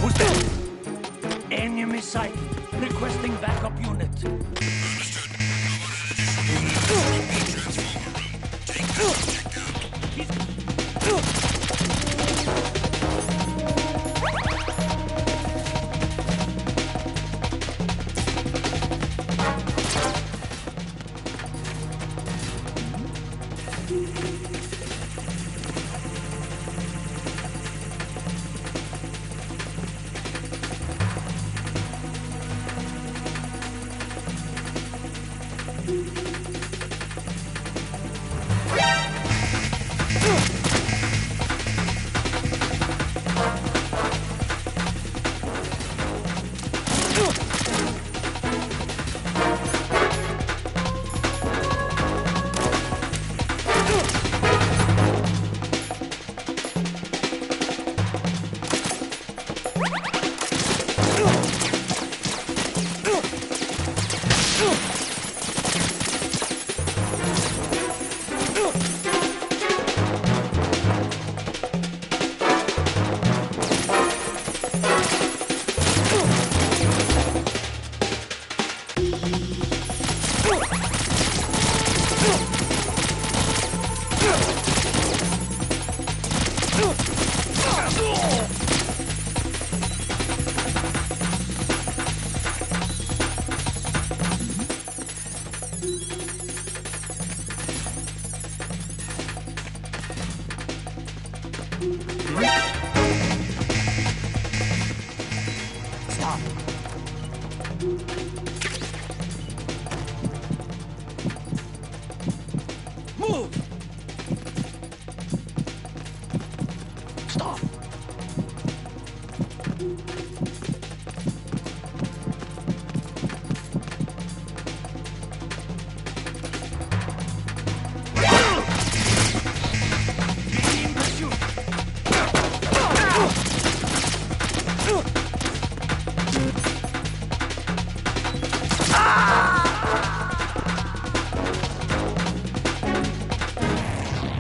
Who's there? Enemy sight. Requesting backup unit.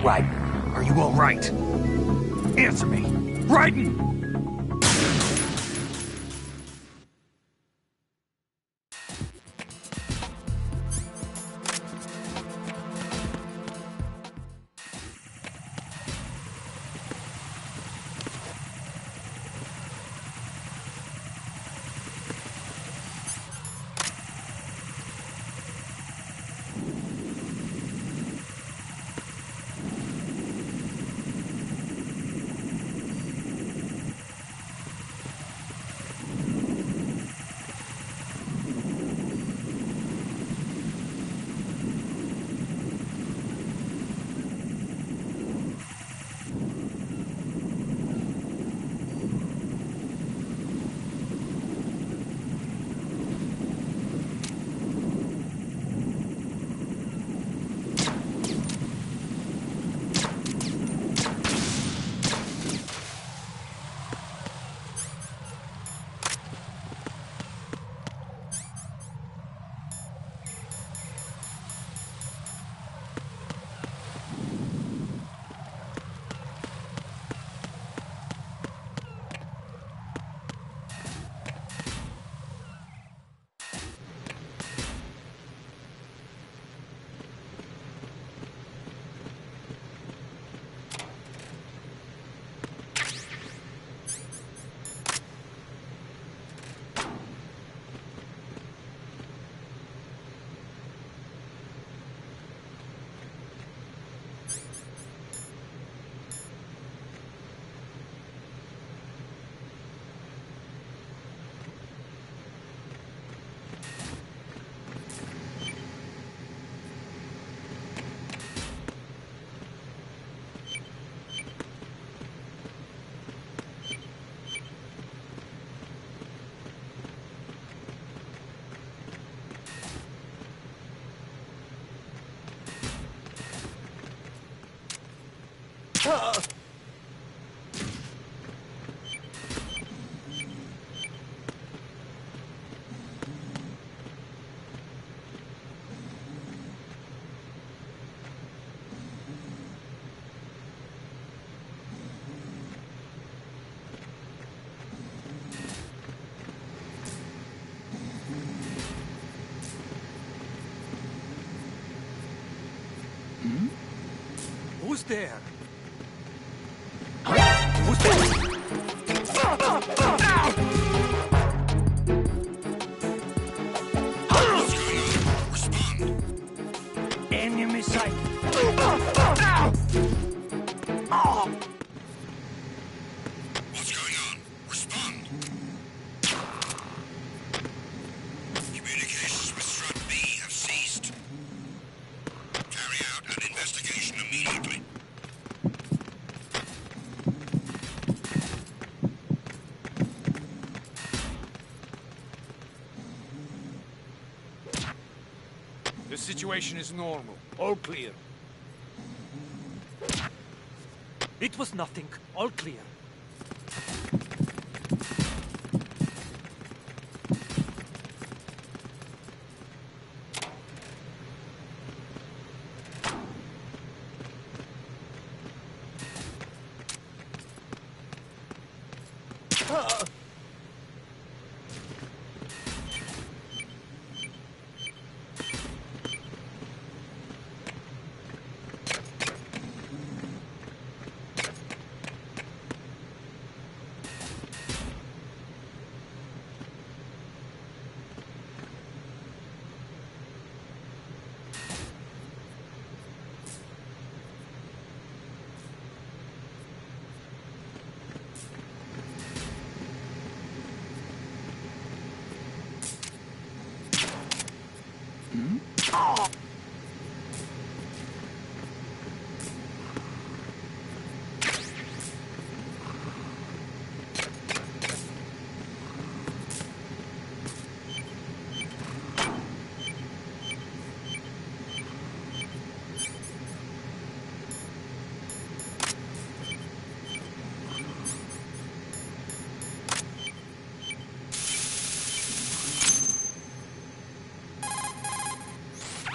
Raiden, are you all right? Answer me! Raiden! Who's there? Who's there? Enemy sight. What's going on? Respond. Communications with Strut B have ceased. Carry out an investigation immediately. The situation is normal. All clear. It was nothing. All clear.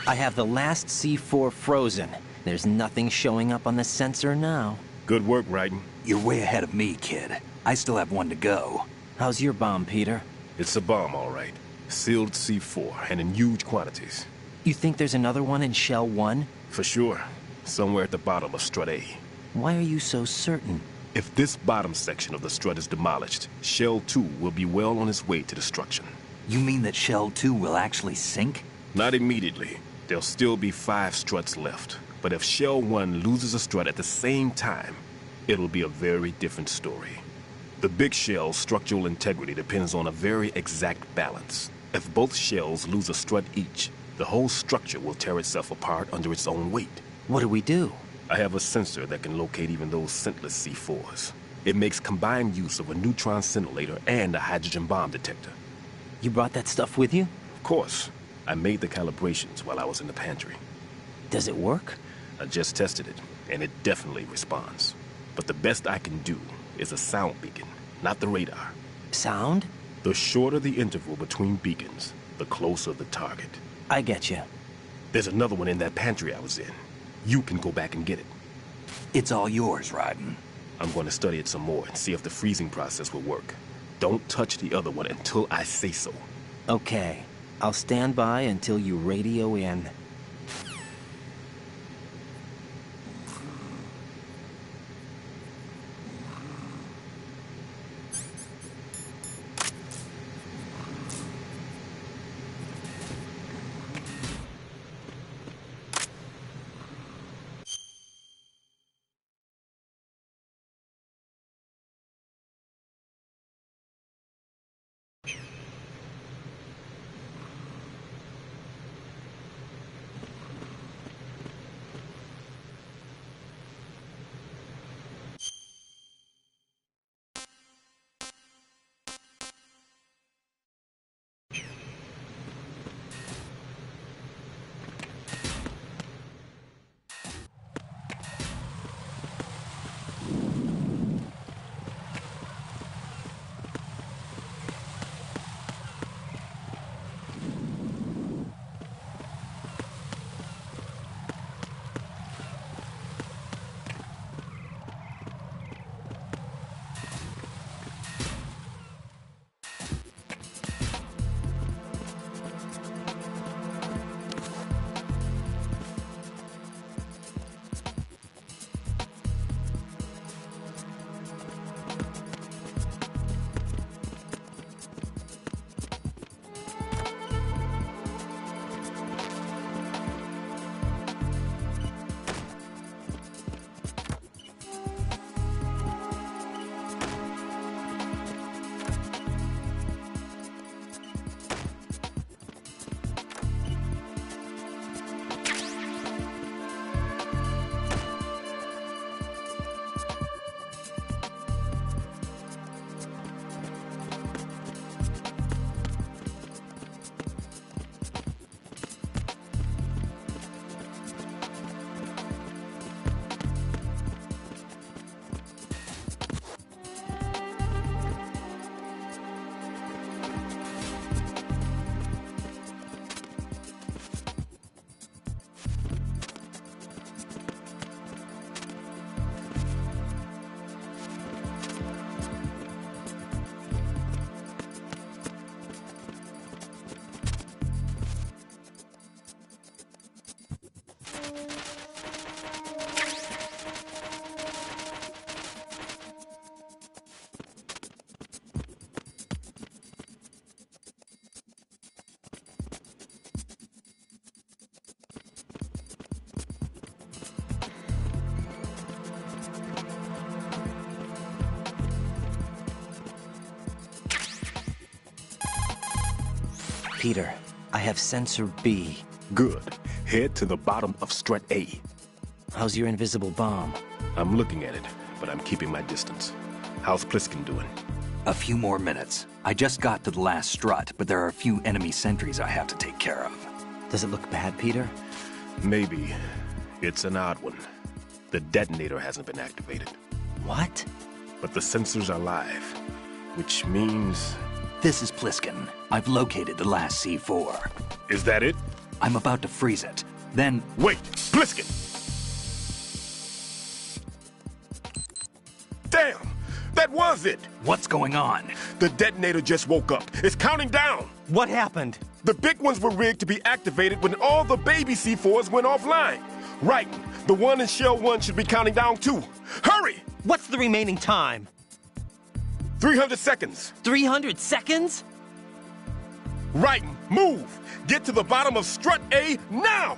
I have the last C4 frozen. There's nothing showing up on the sensor now. Good work, Raiden. You're way ahead of me, kid. I still have one to go. How's your bomb, Peter? It's a bomb, all right. Sealed C4, and in huge quantities. You think there's another one in Shell 1? For sure. Somewhere at the bottom of Strut A. Why are you so certain? If this bottom section of the strut is demolished, Shell 2 will be well on its way to destruction. You mean that Shell 2 will actually sink? Not immediately. There'll still be 5 struts left. But if Shell 1 loses a strut at the same time, it'll be a very different story. The big shell's structural integrity depends on a very exact balance. If both shells lose a strut each, the whole structure will tear itself apart under its own weight. What do we do? I have a sensor that can locate even those scentless C4s. It makes combined use of a neutron scintillator and a hydrogen bomb detector. You brought that stuff with you? Of course. I made the calibrations while I was in the pantry. Does it work? I just tested it, and it definitely responds. But the best I can do is a sound beacon, not the radar. Sound? The shorter the interval between beacons, the closer the target. I get you. There's another one in that pantry I was in. You can go back and get it. It's all yours, Raiden. I'm going to study it some more and see if the freezing process will work. Don't touch the other one until I say so. Okay. I'll stand by until you radio in. Peter, I have sensor B. Good. Head to the bottom of Strut A. How's your invisible bomb? I'm looking at it, but I'm keeping my distance. How's Pliskin doing? A few more minutes. I just got to the last strut, but there are a few enemy sentries I have to take care of. Does it look bad, Peter? Maybe. It's an odd one. The detonator hasn't been activated. What? But the sensors are live, which means... This is Pliskin. I've located the last C4. Is that it? I'm about to freeze it. Then... Wait! Pliskin! was it? What's going on? The detonator just woke up. It's counting down. What happened? The big ones were rigged to be activated when all the baby C4s went offline. Right. The one in Shell 1 should be counting down too. Hurry! What's the remaining time? 300 seconds. 300 seconds? Right. Move. Get to the bottom of strut A now!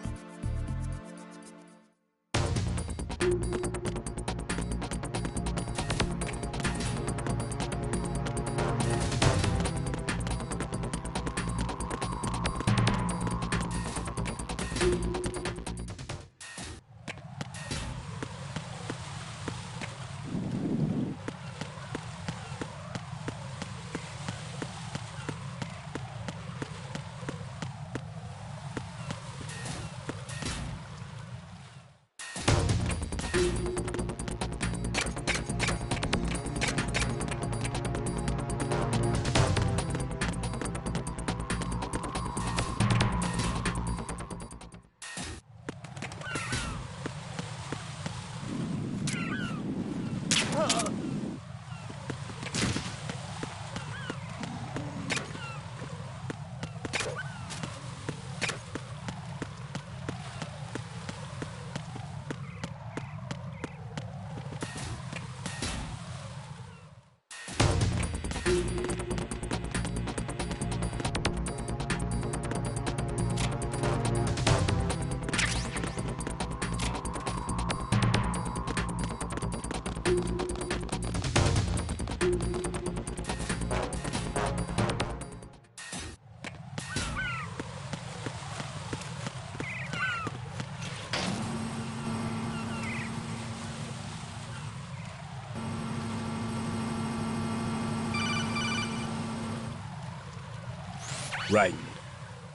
Right.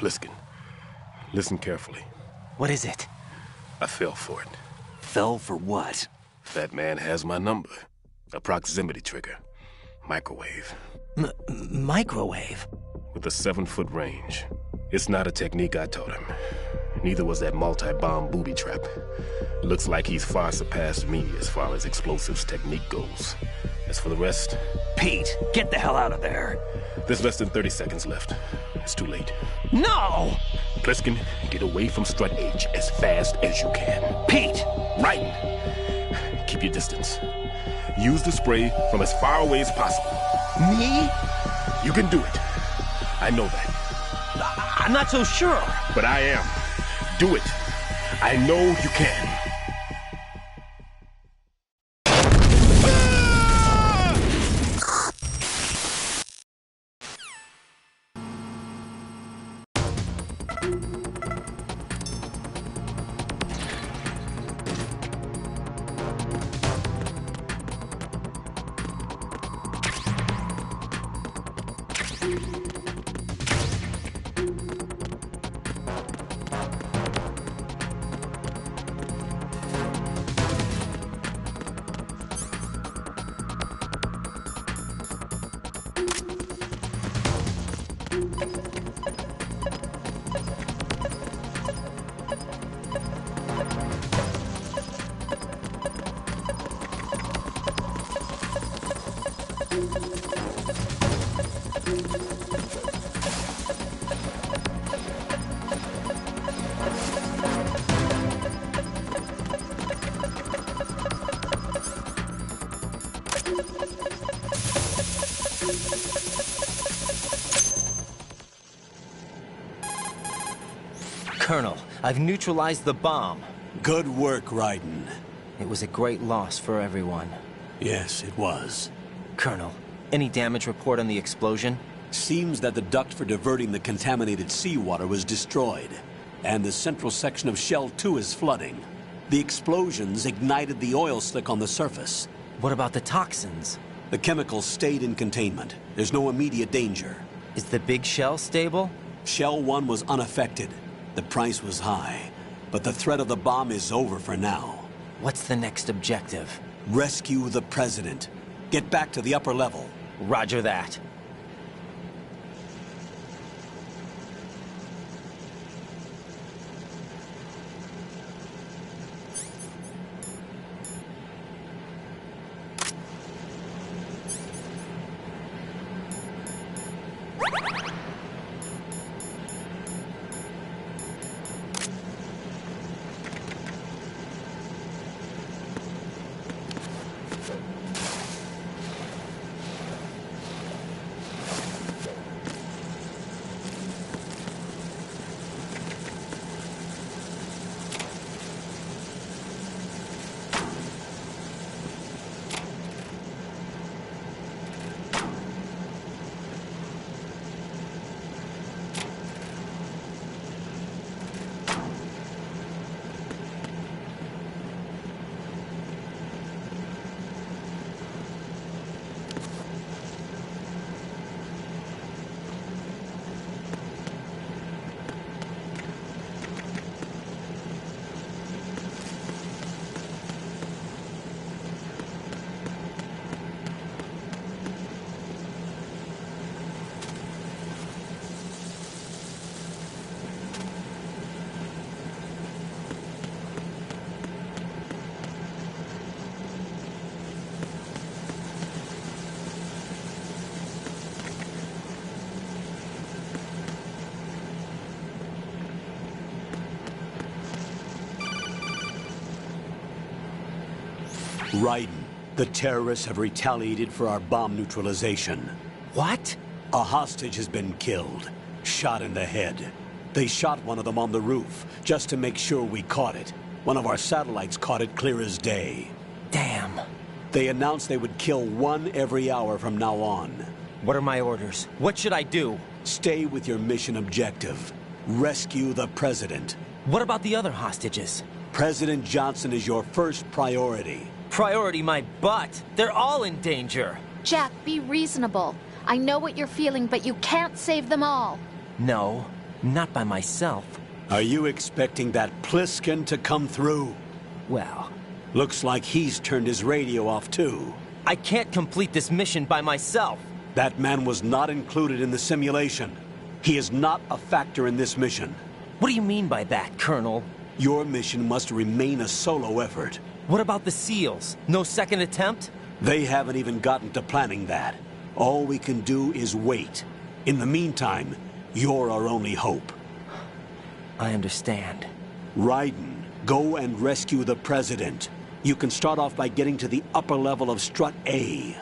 Pliskin, listen carefully. What is it? I fell for it. Fell for what? That man has my number. A proximity trigger. Microwave. Microwave? With a 7-foot range. It's not a technique I taught him. Neither was that multi-bomb booby trap. Looks like he's far surpassed me as far as explosives technique goes. As for the rest... Pete, get the hell out of there. There's less than 30 seconds left. It's too late. No! Pliskin, get away from Strut H as fast as you can. Pete! Right! Keep your distance. Use the spray from as far away as possible. Me? You can do it. I know that. I'm not so sure. But I am. Do it. I know you can. Colonel, I've neutralized the bomb. Good work, Raiden. It was a great loss for everyone. Yes, it was. Colonel, any damage report on the explosion? Seems that the duct for diverting the contaminated seawater was destroyed, and the central section of Shell 2 is flooding. The explosions ignited the oil slick on the surface. What about the toxins? The chemicals stayed in containment. There's no immediate danger. Is the big shell stable? Shell 1 was unaffected. The price was high, but the threat of the bomb is over for now. What's the next objective? Rescue the President. Get back to the upper level. Roger that. Raiden, the terrorists have retaliated for our bomb neutralization. What? A hostage has been killed, shot in the head. They shot one of them on the roof, just to make sure we caught it. One of our satellites caught it clear as day. Damn. They announced they would kill one every hour from now on. What are my orders? What should I do? Stay with your mission objective. Rescue the president. What about the other hostages? President Johnson is your first priority. Priority my butt. They're all in danger. Jack, be reasonable. I know what you're feeling, but you can't save them all. No, not by myself. Are you expecting that Pliskin to come through? Well, Looks like he's turned his radio off too. I can't complete this mission by myself. That man was not included in the simulation. He is not a factor in this mission. What do you mean by that, Colonel? Your mission must remain a solo effort. What about the SEALs? No second attempt? They haven't even gotten to planning that. All we can do is wait. In the meantime, you're our only hope. I understand. Raiden, go and rescue the president. You can start off by getting to the upper level of Strut A.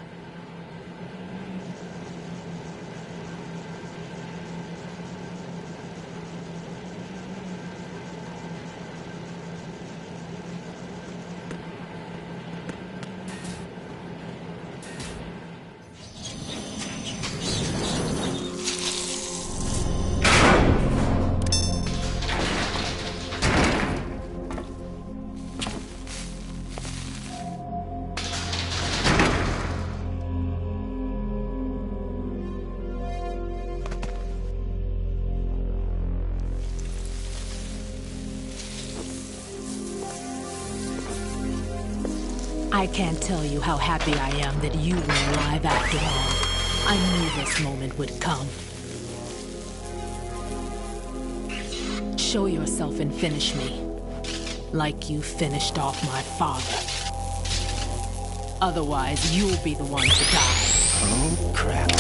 I can't tell you how happy I am that you were alive after all. I knew this moment would come. Show yourself and finish me. Like you finished off my father. Otherwise, you'll be the one to die. Oh, crap.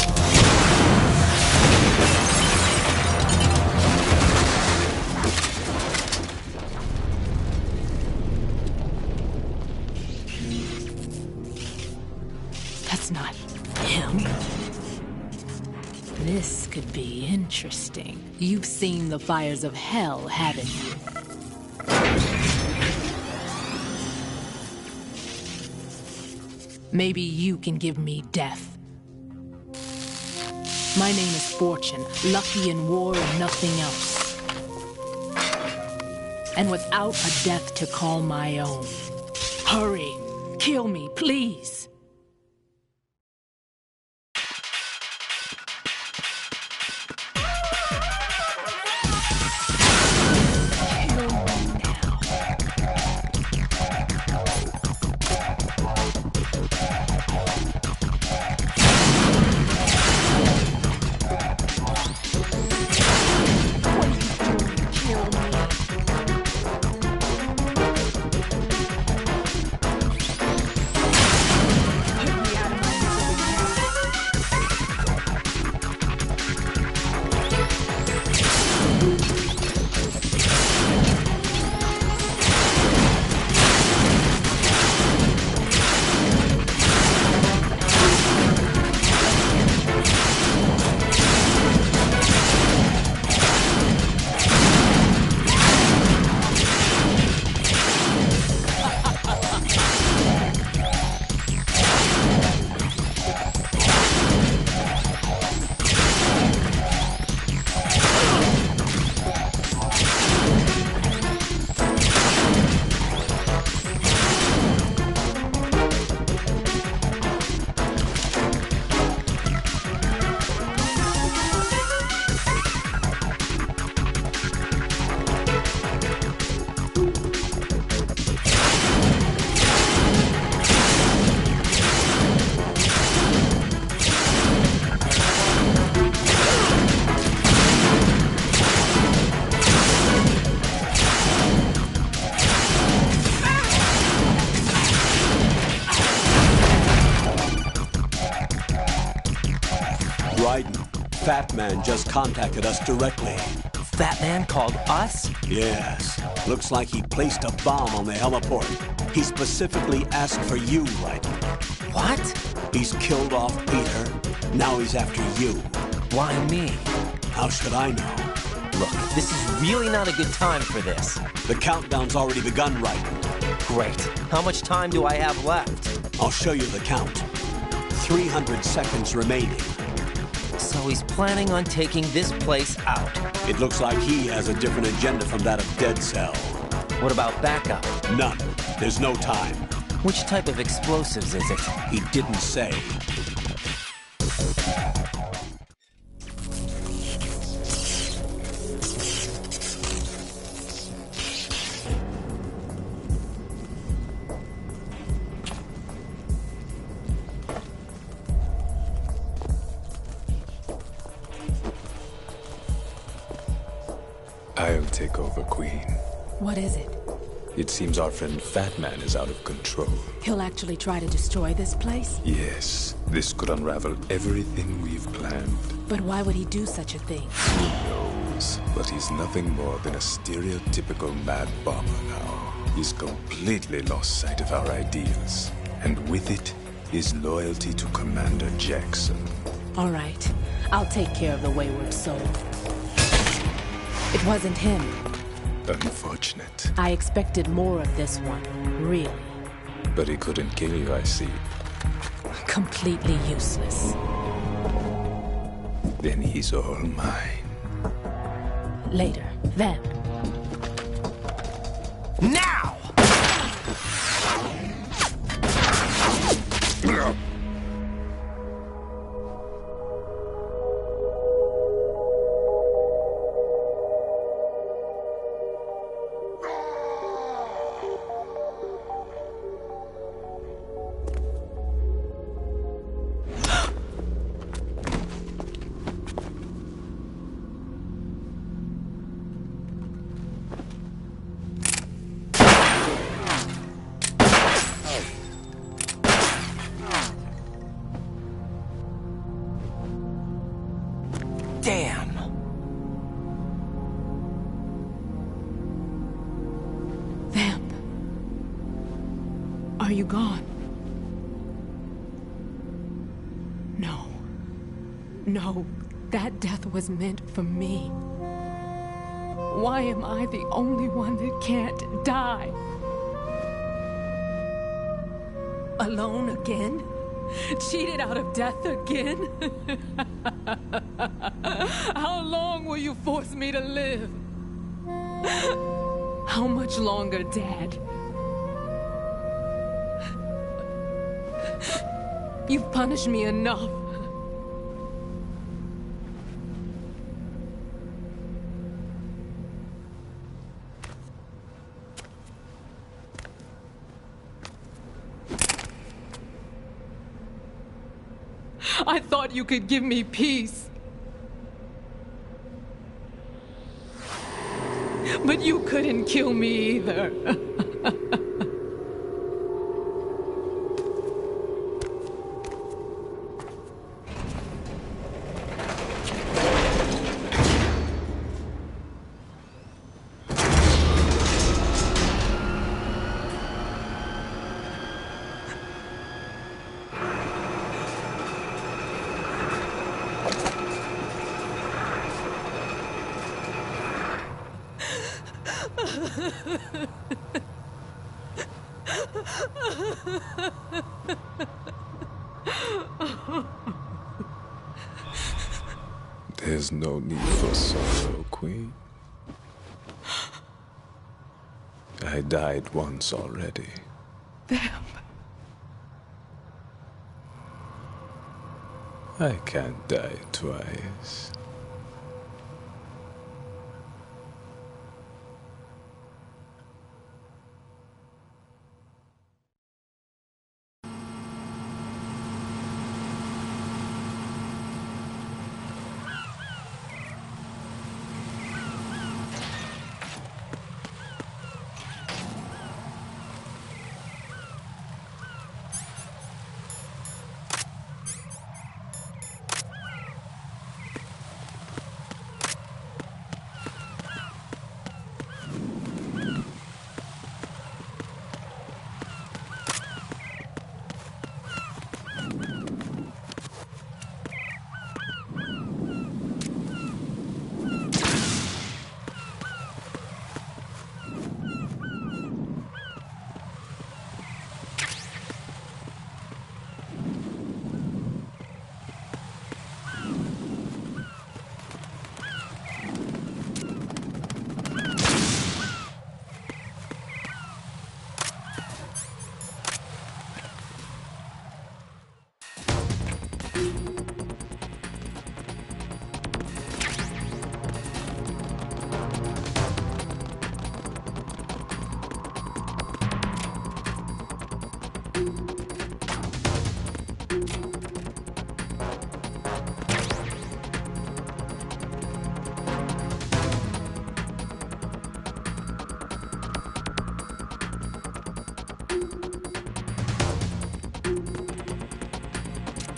That's not him. This could be interesting. You've seen the fires of hell, haven't you? Maybe you can give me death. My name is Fortune, lucky in war and nothing else. And without a death to call my own. Hurry, kill me, please. Fat Man just contacted us directly. Fat Man called us? Yes. Looks like he placed a bomb on the heliport. He specifically asked for you, Ryder. What? He's killed off Peter. Now he's after you. Why me? How should I know? Look, this is really not a good time for this. The countdown's already begun, Ryder. Great. How much time do I have left? I'll show you the count. 300 seconds remaining. So he's planning on taking this place out. It looks like he has a different agenda from that of Dead Cell. What about backup? None. There's no time. Which type of explosives is it? He didn't say. I'll take over, Queen. What is it? It seems our friend Fat Man is out of control. He'll actually try to destroy this place? Yes, this could unravel everything we've planned. But why would he do such a thing? Who knows? But he's nothing more than a stereotypical mad bomber now. He's completely lost sight of our ideals. And with it, his loyalty to Commander Jackson. All right. I'll take care of the wayward soul. It wasn't him. Unfortunate. I expected more of this one, really. But he couldn't kill you, I see. Completely useless. Then he's all mine. Later, then. Now! Damn! Vamp. Are you gone? No. No, that death was meant for me. Why am I the only one that can't die? Alone again? Cheated out of death again? How long will you force me to live? How much longer, Dad? You've punished me enough. I thought you could give me peace. But you couldn't kill me either. There's no need for sorrow, Queen. I died once already. Vamp. I can't die twice.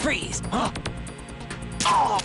Freeze! Huh? Oh!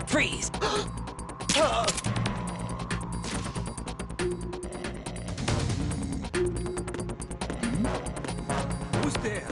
Freeze! Who's there?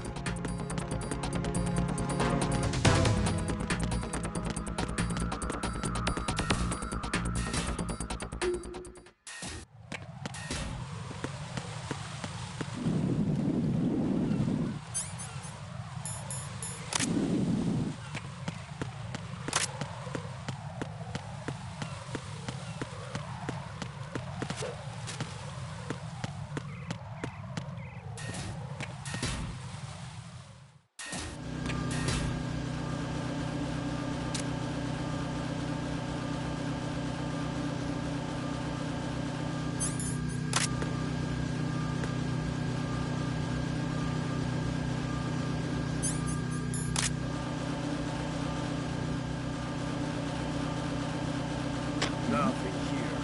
Nothing here.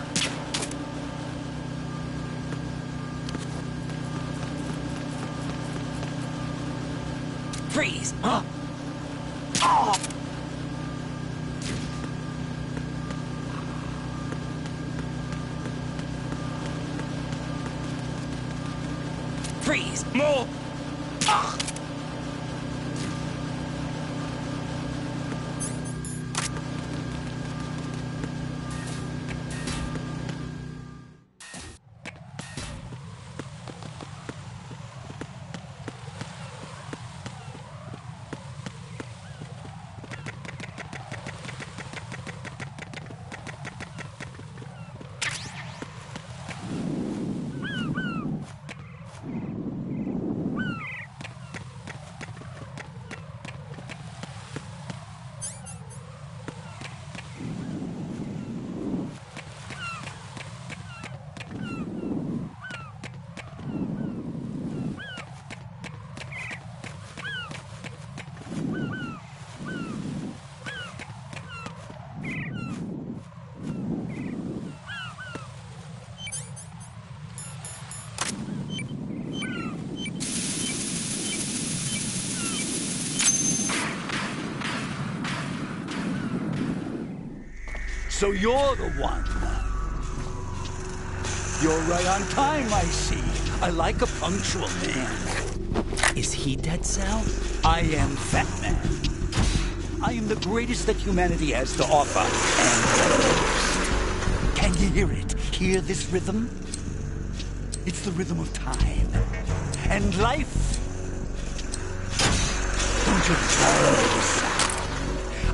Freeze! Huh? Oh! Freeze! More! Ah! So you're the one. You're right on time, I see. I like a punctual man. Is he dead, Sal? I am Fat Man. I am the greatest that humanity has to offer, and can you hear it? Hear this rhythm? It's the rhythm of time. And life. Don't you love this sound?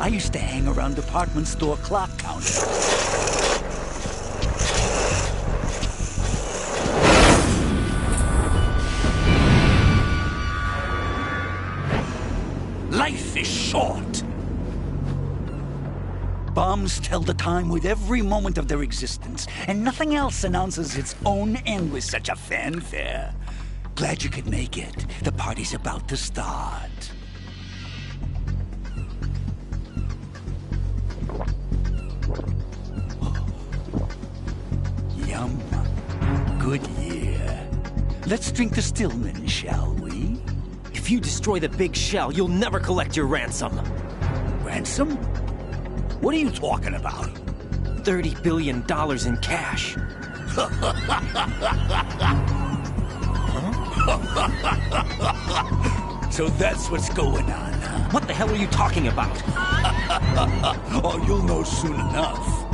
I used to hang around department store clock counters. Life is short. Bombs tell the time with every moment of their existence, and nothing else announces its own end with such a fanfare. Glad you could make it. The party's about to start. Yum. Good year. Let's drink the Stillman, shall we? If you destroy the big shell, you'll never collect your ransom. Ransom? What are you talking about? $30 billion in cash. So that's what's going on, huh? What the hell are you talking about? Oh, you'll know soon enough.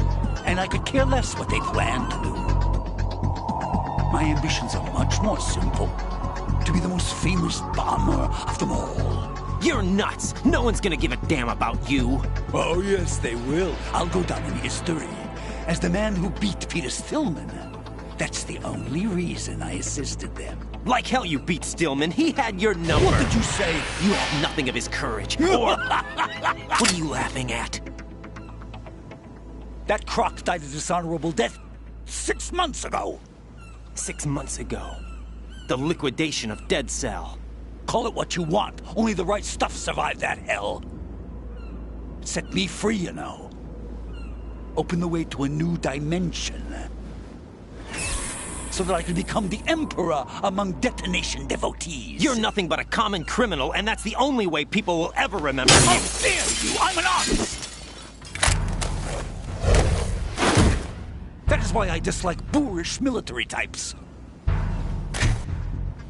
And I could care less what they plan to do. My ambitions are much more simple. To be the most famous bomber of them all. You're nuts! No one's gonna give a damn about you. Oh, yes, they will. I'll go down in history as the man who beat Peter Stillman. That's the only reason I assisted them. Like hell you beat Stillman. He had your number. What did you say? You have nothing of his courage. Or... What are you laughing at? That croc died a dishonorable death 6 months ago. 6 months ago. The liquidation of Dead Cell. Call it what you want. Only the right stuff survived that hell. It set me free, you know. Opened the way to a new dimension. So that I could become the Emperor among detonation devotees. You're nothing but a common criminal, and that's the only way people will ever remember you. How dare you! I'm an artist! That is why I dislike boorish military types.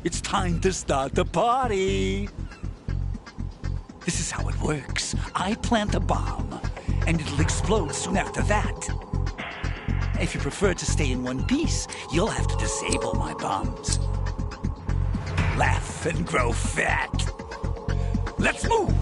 It's time to start the party. This is how it works. I plant a bomb, and it'll explode soon after that. If you prefer to stay in one piece, you'll have to disable my bombs. Laugh and grow fat. Let's move!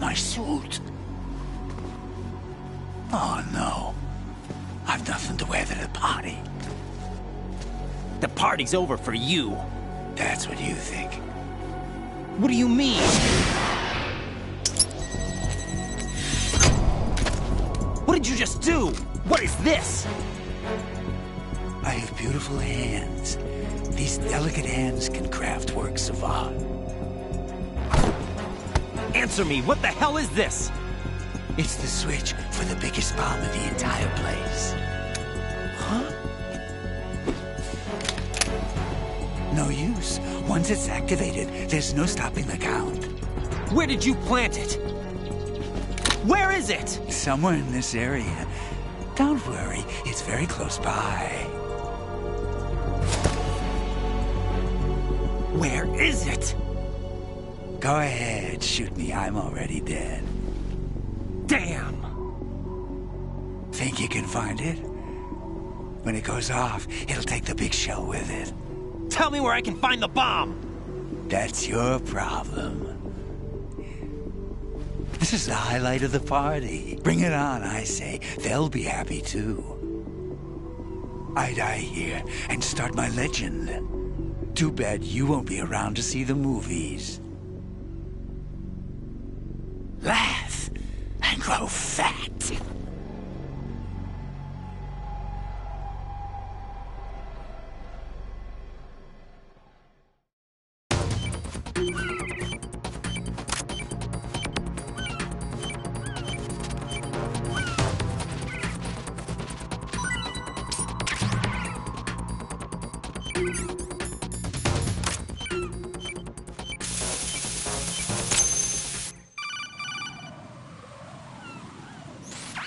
My suit. Oh, no. I've nothing to wear to the party. The party's over for you. That's what you think. What do you mean? What did you just do? What is this? I have beautiful hands. These delicate hands can craft works of art. Answer me, what the hell is this? It's the switch for the biggest bomb in the entire place. Huh? No use. Once it's activated, there's no stopping the count. Where did you plant it? Where is it? Somewhere in this area. Don't worry, it's very close by. Where is it? Go ahead, shoot me. I'm already dead. Damn! Think you can find it? When it goes off, it'll take the big shell with it. Tell me where I can find the bomb! That's your problem. This is the highlight of the party. Bring it on, I say. They'll be happy too. I die here and start my legend. Too bad you won't be around to see the movies. Laugh and grow fat.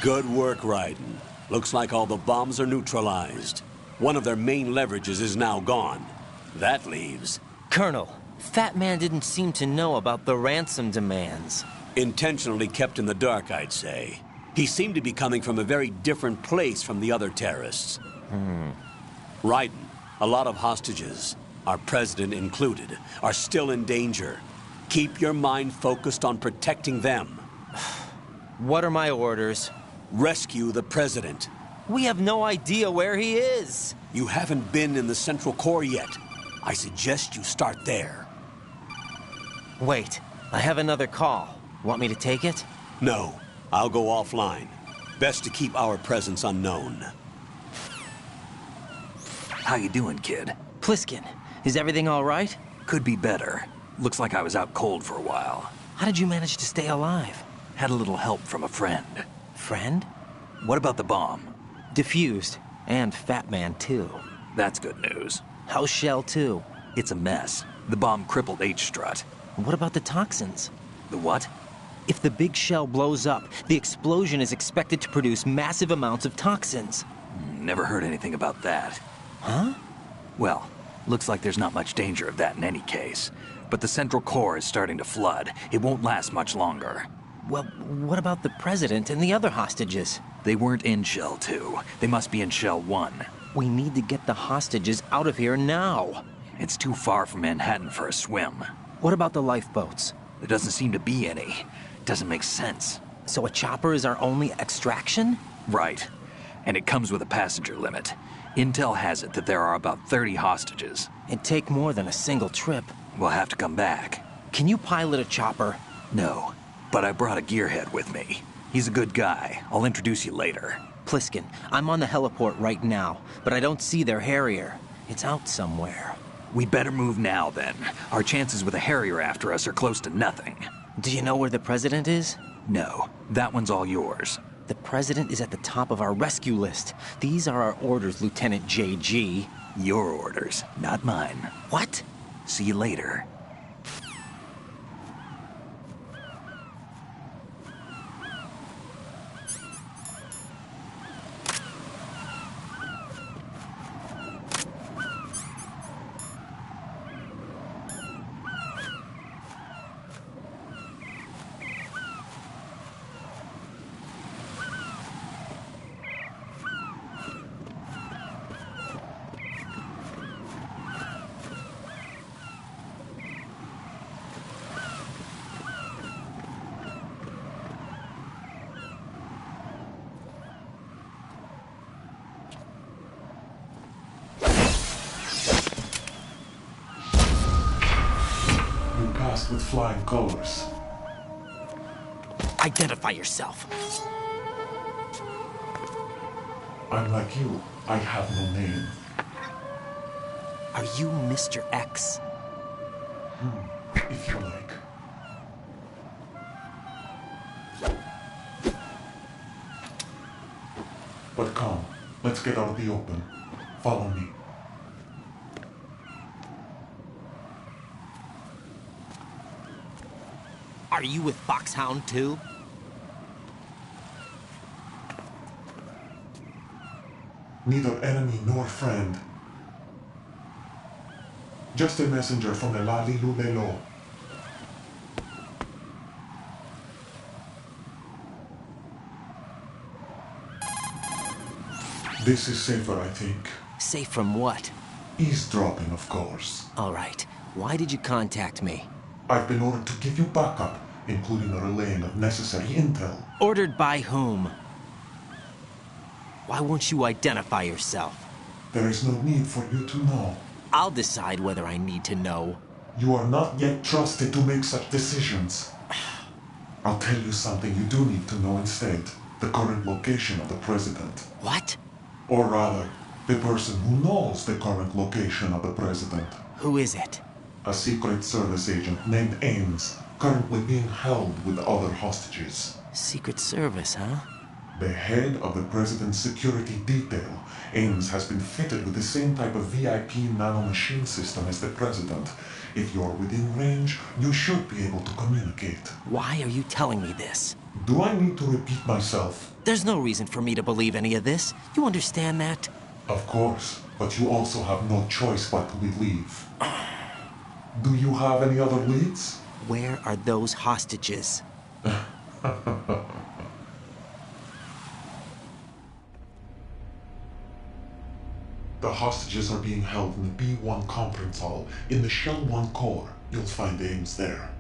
Good work, Raiden. Looks like all the bombs are neutralized. One of their main leverages is now gone. That leaves... Colonel, Fat Man didn't seem to know about the ransom demands. Intentionally kept in the dark, I'd say. He seemed to be coming from a very different place from the other terrorists. Raiden, a lot of hostages, our president included, are still in danger. Keep your mind focused on protecting them. What are my orders? Rescue the president. We have no idea where he is. You haven't been in the Central Core yet. I suggest you start there. Wait, I have another call. Want me to take it? No, I'll go offline. Best to keep our presence unknown. How you doing, kid? Pliskin, is everything all right? Could be better. Looks like I was out cold for a while. How did you manage to stay alive? Had a little help from a friend. Friend? What about the bomb? Diffused. And Fat Man, too. That's good news. How's Shell 2? It's a mess. The bomb crippled H-Strut. What about the toxins? The what? If the big shell blows up, the explosion is expected to produce massive amounts of toxins. Never heard anything about that. Huh? Well, looks like there's not much danger of that in any case. But the Central Core is starting to flood. It won't last much longer. Well, what about the president and the other hostages? They weren't in Shell 2. They must be in Shell 1. We need to get the hostages out of here now. It's too far from Manhattan for a swim. What about the lifeboats? There doesn't seem to be any. Doesn't make sense. So a chopper is our only extraction? Right. And it comes with a passenger limit. Intel has it that there are about 30 hostages. It'd take more than a single trip. We'll have to come back. Can you pilot a chopper? No, but I brought a gearhead with me. He's a good guy. I'll introduce you later. Pliskin, I'm on the heliport right now, but I don't see their Harrier. It's out somewhere. We better move now, then. Our chances with a Harrier after us are close to nothing. Do you know where the president is? No, that one's all yours. The president is at the top of our rescue list. These are our orders, Lieutenant JG. Your orders, not mine. What? See you later. With flying colors. Identify yourself. I'm like you. I have no name. Are you Mr. X? If you like. But come, let's get out of the open. Follow me. Are you with Foxhound too? Neither enemy nor friend. Just a messenger from the Lali Lulelo. This is safer, I think. Safe from what? Eavesdropping, of course. All right. Why did you contact me? I've been ordered to give you backup, including the relaying of necessary intel. Ordered by whom? Why won't you identify yourself? There is no need for you to know. I'll decide whether I need to know. You are not yet trusted to make such decisions. I'll tell you something you do need to know instead. The current location of the president. What? Or rather, the person who knows the current location of the president. Who is it? A Secret Service agent named Ames, currently being held with other hostages. Secret Service, huh? The head of the president's security detail, Ames, has been fitted with the same type of VIP nanomachine system as the president. If you're within range, you should be able to communicate. Why are you telling me this? Do I need to repeat myself? There's no reason for me to believe any of this. You understand that? Of course, but you also have no choice but to believe. Do you have any other leads? Where are those hostages? The hostages are being held in the B1 conference hall in the Shell 1 core. You'll find Ames there.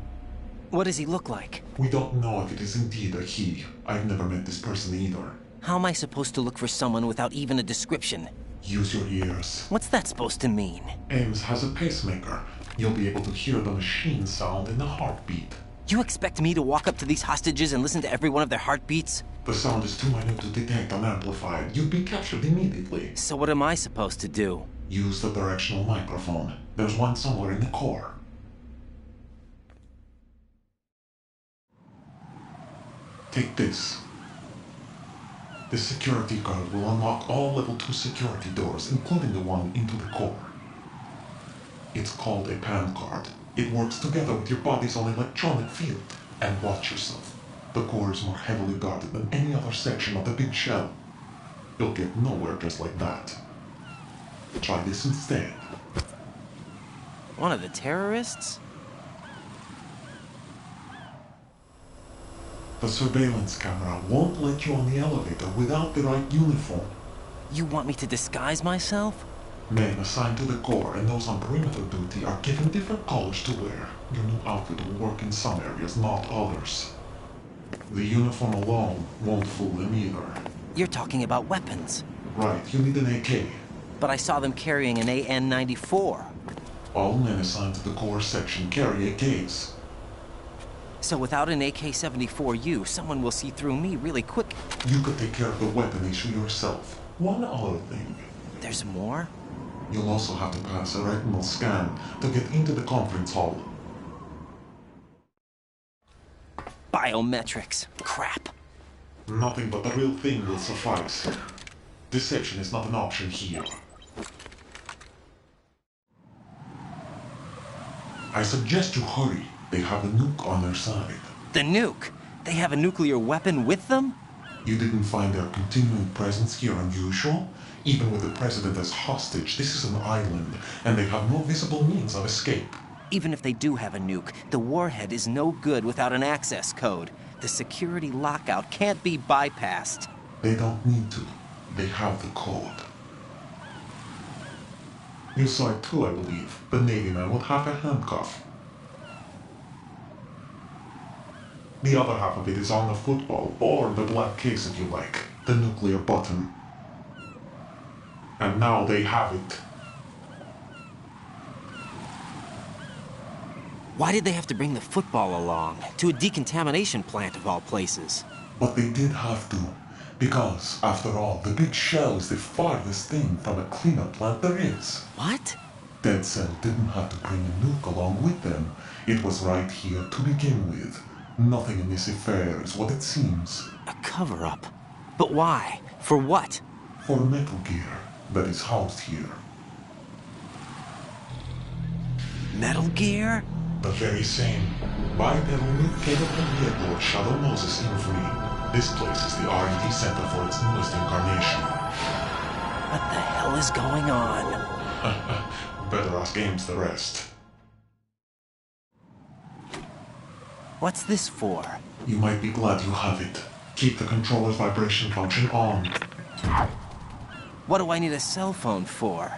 What does he look like? We don't know if it is indeed a he. I've never met this person either. How am I supposed to look for someone without even a description? Use your ears. What's that supposed to mean? Ames has a pacemaker. You'll be able to hear the machine sound in the heartbeat. You expect me to walk up to these hostages and listen to every one of their heartbeats? The sound is too minute to detect unamplified. You'd be captured immediately. So what am I supposed to do? Use the directional microphone. There's one somewhere in the core. Take this. This security card will unlock all level 2 security doors, including the one into the core. It's called a PAN card. It works together with your body's own electronic field. And watch yourself. The core is more heavily guarded than any other section of the big shell. You'll get nowhere just like that. Try this instead. One of the terrorists? The surveillance camera won't let you on the elevator without the right uniform. You want me to disguise myself? Men assigned to the core and those on perimeter duty are given different colors to wear. Your new outfit will work in some areas, not others. The uniform alone won't fool them either. You're talking about weapons. Right, you need an AK. But I saw them carrying an AN-94. All men assigned to the core section carry AKs. So without an AK-74U, someone will see through me really quick. You could take care of the weapon issue yourself. One other thing. There's more? You'll also have to pass a retinal scan to get into the conference hall. Biometrics. Crap. Nothing but the real thing will suffice. Deception is not an option here. I suggest you hurry. They have a nuke on their side. The nuke? They have a nuclear weapon with them? You didn't find their continuing presence here unusual? Even with the president as hostage, this is an island, and they have no visible means of escape. Even if they do have a nuke, the warhead is no good without an access code. The security lockout can't be bypassed. They don't need to. They have the code. You saw it too, I believe. The Navy man with half a handcuff. The other half of it is on the football, or the black case if you like. The nuclear button. And now they have it. Why did they have to bring the football along? To a decontamination plant of all places. But they did have to. Because, after all, the big shell is the farthest thing from a cleanup plant there is. What? Dead Cell didn't have to bring a nuke along with them. It was right here to begin with. Nothing in this affair is what it seems. A cover-up? But why? For what? for Metal Gear that is housed here. Metal Gear? The very same. Bipedal capable vehicle Shadow Moses infamy. This place is the R&D center for its newest incarnation. What the hell is going on? Better ask Ames the rest. What's this for? You might be glad you have it. Keep the controller's vibration function on. What do I need a cell phone for?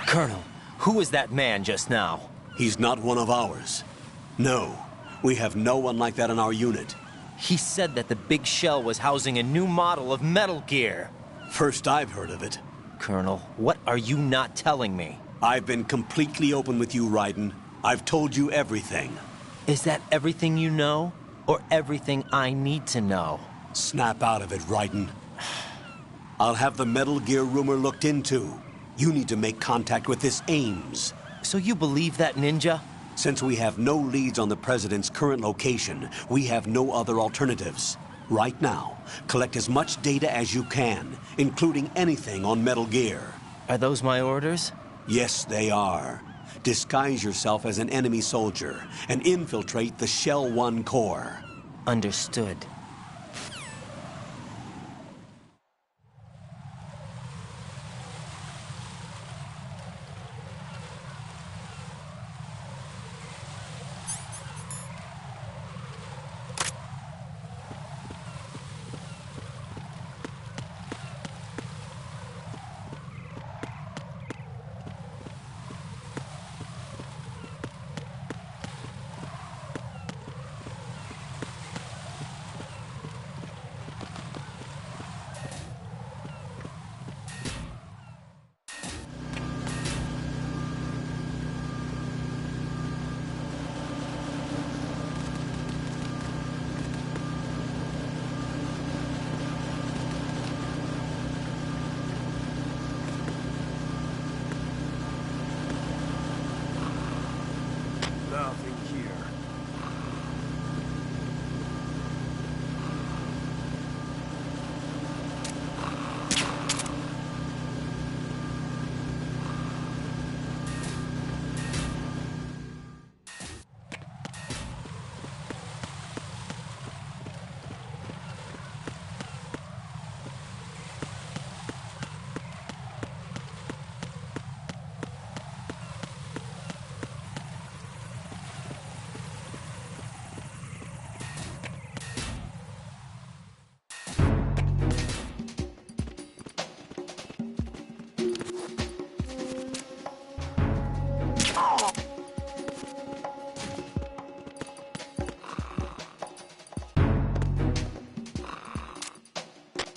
Colonel, who was that man just now? He's not one of ours. No, we have no one like that in our unit. He said that the big shell was housing a new model of Metal Gear. First I've heard of it. Colonel, what are you not telling me? I've been completely open with you, Raiden. I've told you everything. Is that everything you know? Or everything I need to know? Snap out of it, Raiden. I'll have the Metal Gear rumor looked into. You need to make contact with this Ames. So you believe that ninja? Since we have no leads on the President's current location, we have no other alternatives. Right now, collect as much data as you can, including anything on Metal Gear. Are those my orders? Yes, they are. Disguise yourself as an enemy soldier and infiltrate the Shell 1 core. Understood. Nothing here.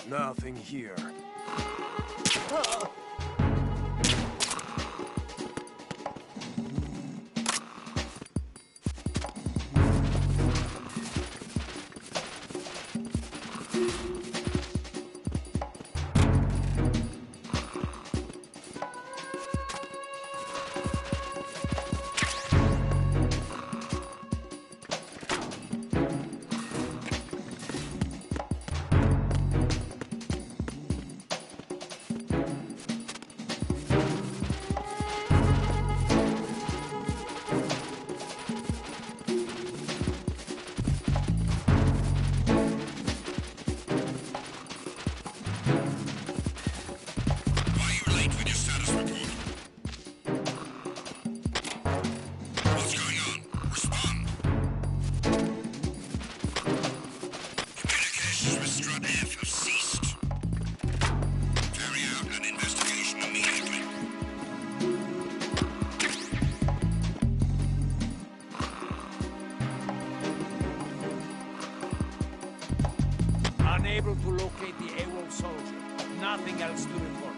Nothing here. Unable to locate the AWOL soldier. Nothing else to report.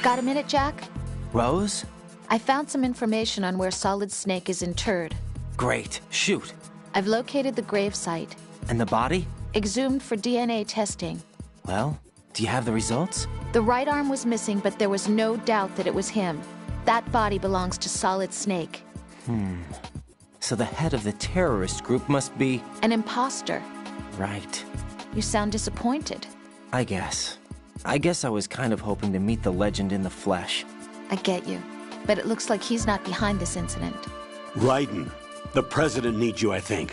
Got a minute, Jack? Rose? I found some information on where Solid Snake is interred. Great. Shoot. I've located the grave site. And the body? Exhumed for DNA testing. Well, do you have the results? The right arm was missing, but there was no doubt that it was him. That body belongs to Solid Snake. So the head of the terrorist group must be... An imposter. Right. You sound disappointed. I guess I was kind of hoping to meet the legend in the flesh. I get you. But it looks like he's not behind this incident. Raiden, the president needs you, I think.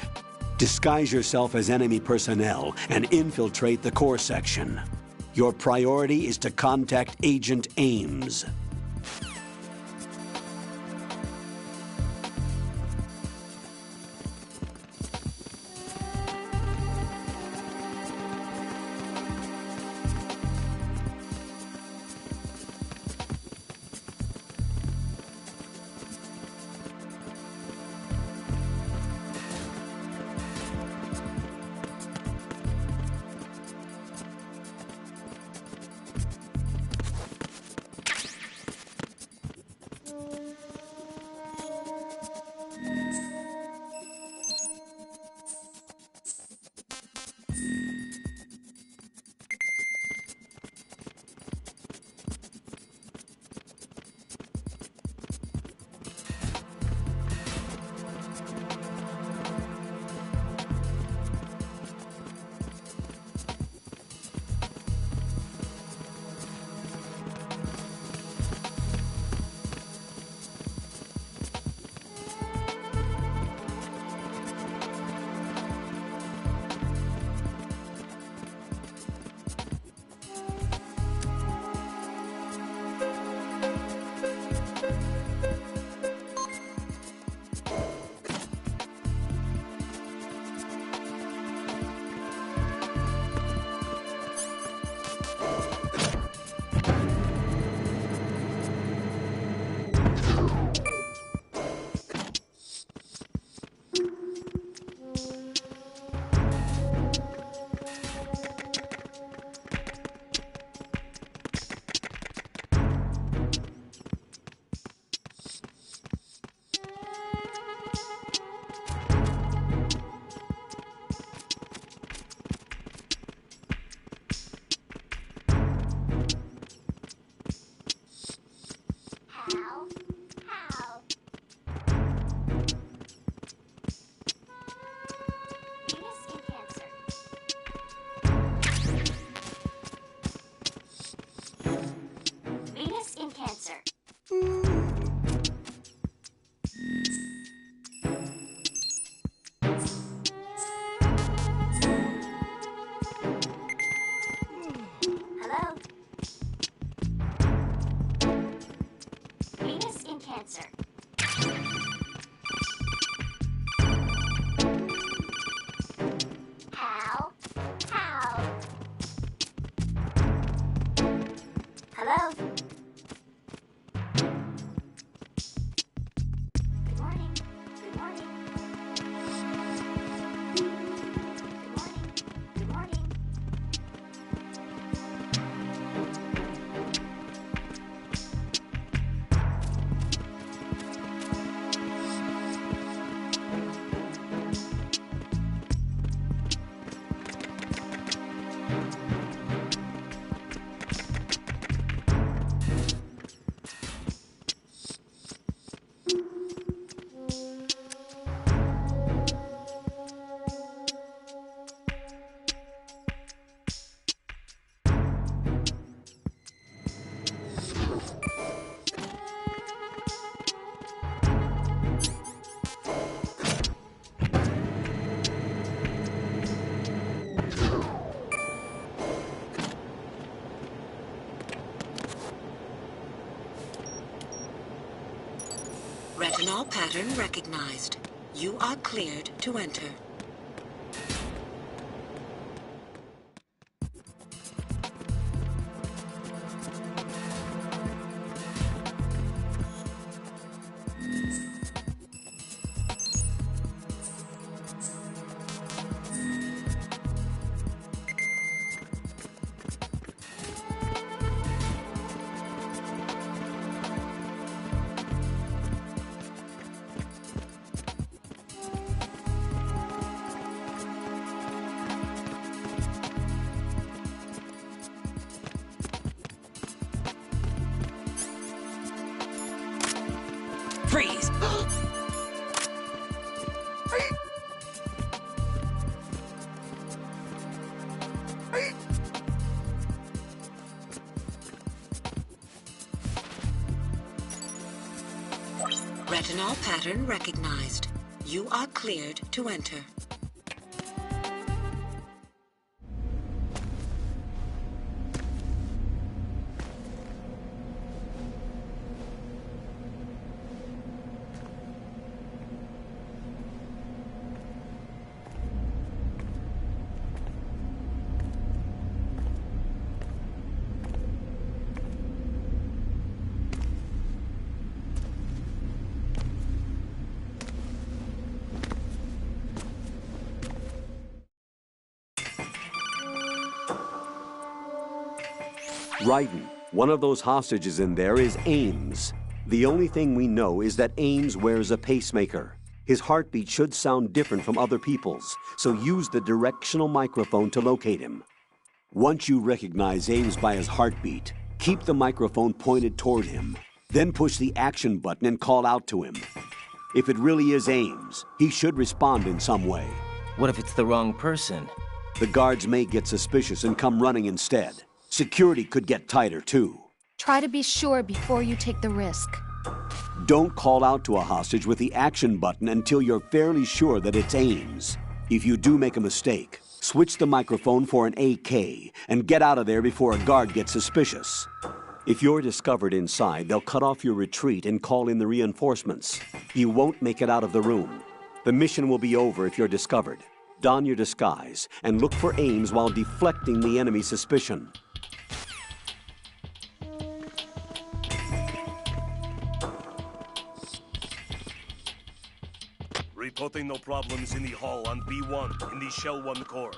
Disguise yourself as enemy personnel and infiltrate the core section. Your priority is to contact Agent Ames. Retinol pattern recognized. You are cleared to enter. Freeze! Retinol pattern recognized. You are cleared to enter. Raiden, one of those hostages in there is Ames. The only thing we know is that Ames wears a pacemaker. His heartbeat should sound different from other people's, so use the directional microphone to locate him. Once you recognize Ames by his heartbeat, keep the microphone pointed toward him. Then push the action button and call out to him. If it really is Ames, he should respond in some way. What if it's the wrong person? The guards may get suspicious and come running instead. Security could get tighter, too. Try to be sure before you take the risk. Don't call out to a hostage with the action button until you're fairly sure that it's Ames. If you do make a mistake, switch the microphone for an AK and get out of there before a guard gets suspicious. If you're discovered inside, they'll cut off your retreat and call in the reinforcements. You won't make it out of the room. The mission will be over if you're discovered. Don your disguise and look for Ames while deflecting the enemy's suspicion. Reporting no problems in the hall on B1 in the Shell 1 core.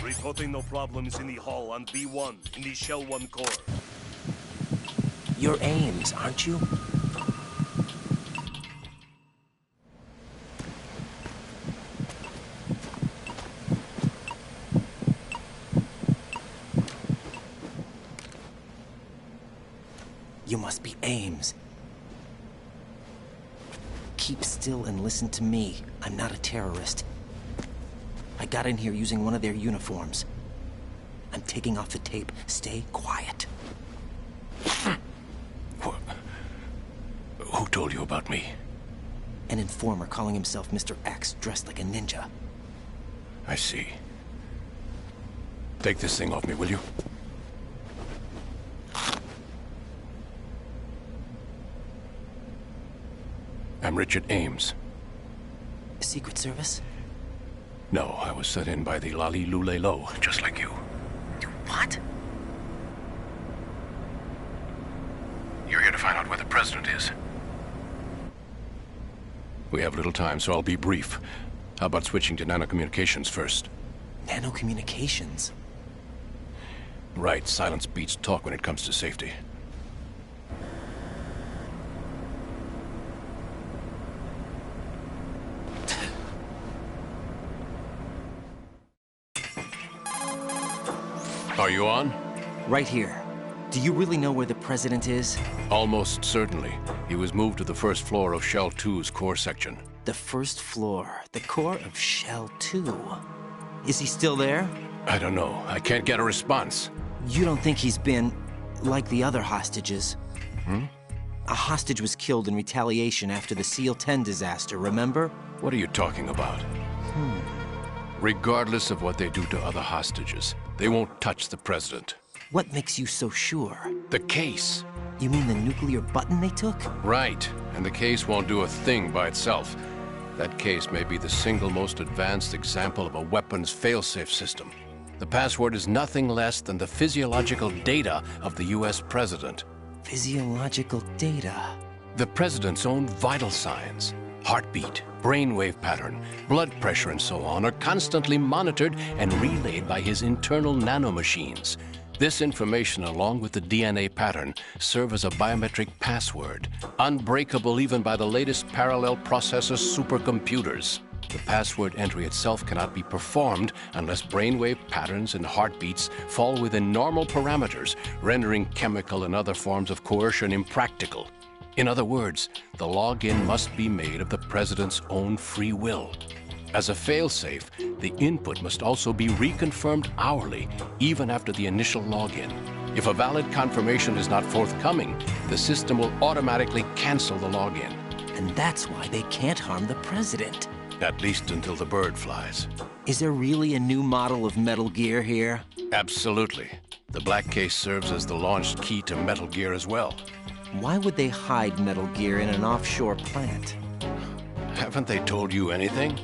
Reporting no problems in the hall on B1 in the Shell 1 core. You're Ames, aren't you? You must be Ames. Keep still and listen to me. I'm not a terrorist. I got in here using one of their uniforms. I'm taking off the tape. Stay quiet. Who told you about me? An informer calling himself Mr. X, dressed like a ninja. I see. Take this thing off me, will you? I'm Richard Ames. Secret Service? No, I was sent in by the Lali Lule Lo, just like you. What? You're here to find out where the president is. We have little time, so I'll be brief. How about switching to nanocommunications first? Nanocommunications? Right, silence beats talk when it comes to safety. Are you on? Right here. Do you really know where the president is? Almost certainly. He was moved to the first floor of Shell 2's core section. The first floor. The core of Shell 2. Is he still there? I don't know. I can't get a response. You don't think he's been like the other hostages? A hostage was killed in retaliation after the SEAL 10 disaster, remember? What are you talking about? Regardless of what they do to other hostages, they won't touch the president. What makes you so sure? The case. You mean the nuclear button they took? Right. And the case won't do a thing by itself. That case may be the single most advanced example of a weapons failsafe system. The password is nothing less than the physiological data of the US president. Physiological data? The president's own vital signs. Heartbeat, brainwave pattern, blood pressure, and so on are constantly monitored and relayed by his internal nanomachines. This information, along with the DNA pattern, serve as a biometric password, unbreakable even by the latest parallel processor supercomputers. The password entry itself cannot be performed unless brainwave patterns and heartbeats fall within normal parameters, rendering chemical and other forms of coercion impractical. In other words, the login must be made of the President's own free will. As a failsafe, the input must also be reconfirmed hourly, even after the initial login. If a valid confirmation is not forthcoming, the system will automatically cancel the login. And that's why they can't harm the President. At least until the bird flies. Is there really a new model of Metal Gear here? Absolutely. The black case serves as the launch key to Metal Gear as well. Why would they hide Metal Gear in an offshore plant? Haven't they told you anything?